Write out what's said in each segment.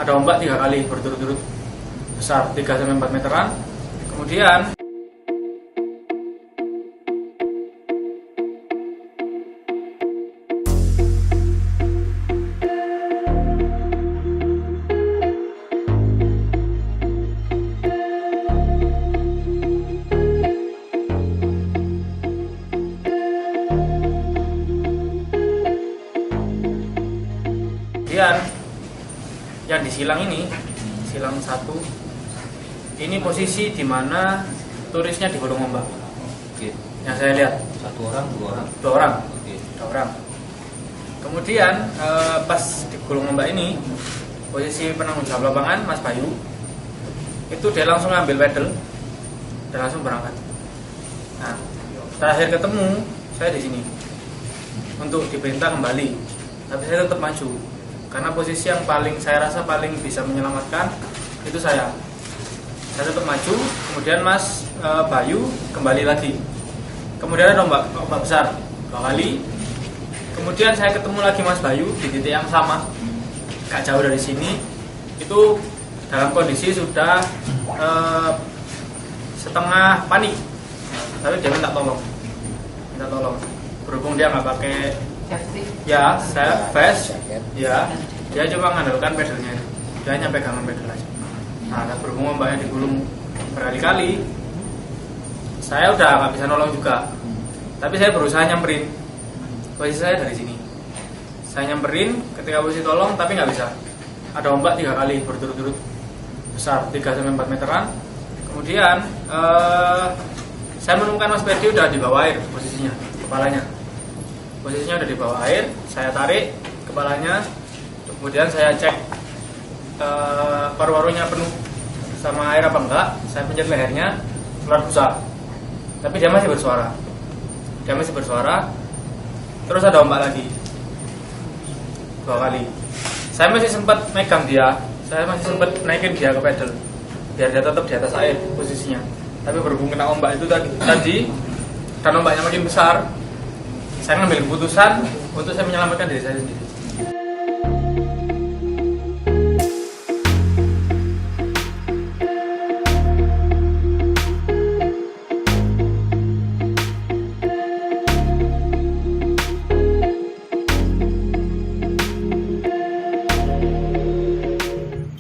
ada ombak 3 kali berturut-turut besar 3-4 meteran. Kemudian yang di silang ini, silang 1, ini posisi di mana turisnya digulung ombak. Oke. Yang saya lihat. 1 orang, 2 orang? 2 orang. Oke. 2 orang. Kemudian pas digulung ombak ini, posisi penanggung jawab lapangan Mas Bayu, itu dia langsung ngambil pedal dan langsung berangkat. Nah, terakhir ketemu saya di sini untuk diperintah kembali, tapi saya tetap maju. Karena posisi yang saya rasa paling bisa menyelamatkan itu saya tetap maju. Kemudian Mas Bayu kembali lagi. Kemudian ada ombak besar 2 kali. Kemudian saya ketemu lagi Mas Bayu di titik yang sama, gak jauh dari sini. Itu dalam kondisi sudah setengah panik, tapi dia minta tolong. Berhubung dia nggak pakai ya, saya vest, ya, dia cuma mengandalkan pedalnya, dia hanya pegangan pedal aja. Nah, berhubung ombaknya digulung berkali-kali, saya udah nggak bisa nolong juga. Tapi saya berusaha nyamperin, posisi saya dari sini. Saya nyamperin ketika posisi tolong, tapi nggak bisa. Ada ombak 3 kali berturut-turut besar 3-4 meteran. Kemudian saya menemukan Mas Ferdi udah di bawah air posisinya, kepalanya. Posisinya udah di bawah air, saya tarik kepalanya, kemudian saya cek paru-parunya penuh sama air apa enggak, saya pencet lehernya, keluar busa. Tapi dia masih bersuara. Terus ada ombak lagi 2 kali. Saya masih sempat megang dia, saya masih sempat naikin dia ke pedal biar dia tetap di atas air posisinya. Tapi berhubung kena ombak itu tadi dan ombaknya makin besar, saya ngambil keputusan untuk saya menyelamatkan diri saya sendiri.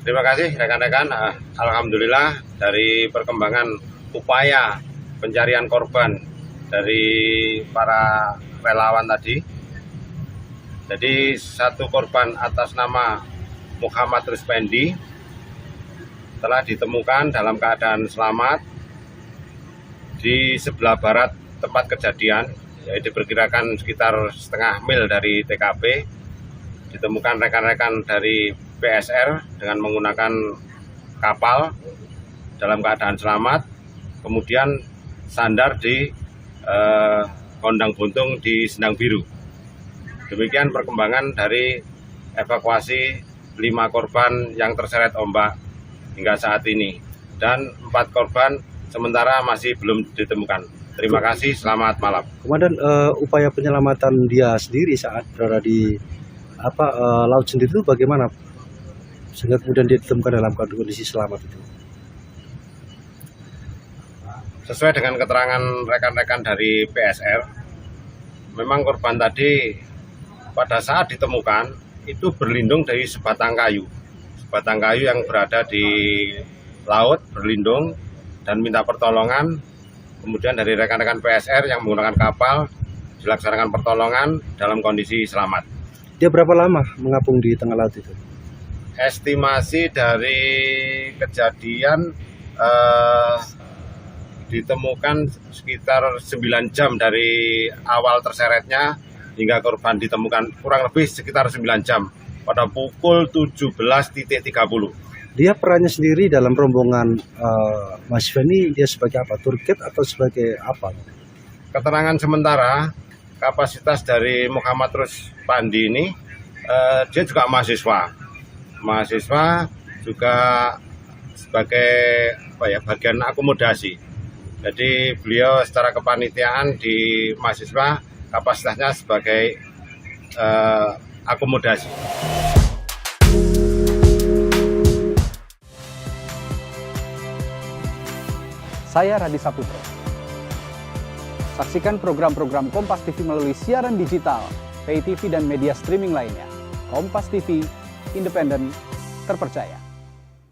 Terima kasih rekan-rekan. Alhamdulillah dari perkembangan upaya pencarian korban dari para relawan tadi. Jadi satu korban atas nama Muhammad Ruspendi telah ditemukan dalam keadaan selamat di sebelah barat tempat kejadian, yaitu diperkirakan sekitar setengah mil dari TKP. Ditemukan rekan-rekan dari PSR dengan menggunakan kapal dalam keadaan selamat, kemudian sandar di Kondang Buntung di Sendang Biru. Demikian perkembangan dari evakuasi 5 korban yang terseret ombak hingga saat ini, dan 4 korban sementara masih belum ditemukan. Terima kasih, selamat malam. Komandan, upaya penyelamatan dia sendiri saat berada di laut sendiri itu bagaimana sehingga kemudian dia ditemukan dalam kondisi selamat itu? Sesuai dengan keterangan rekan-rekan dari PSR, memang korban tadi pada saat ditemukan itu berlindung dari sebatang kayu yang berada di laut, berlindung dan minta pertolongan. Kemudian dari rekan-rekan PSR yang menggunakan kapal dilaksanakan pertolongan dalam kondisi selamat. Dia berapa lama mengapung di tengah laut itu? Estimasi dari kejadian ditemukan sekitar 9 jam dari awal terseretnya hingga korban ditemukan, kurang lebih sekitar 9 jam pada pukul 17.30. Dia perannya sendiri dalam rombongan mahasiswa ini, dia sebagai apa? Tour guide atau sebagai apa? Keterangan sementara kapasitas dari Muhammad Ruspendi ini dia juga mahasiswa juga sebagai bagian akomodasi. Jadi beliau secara kepanitiaan di mahasiswa kapasitasnya sebagai akomodasi. Saya Radhi Saputro. Saksikan program-program Kompas TV melalui siaran digital, pay TV dan media streaming lainnya. Kompas TV, independen, terpercaya.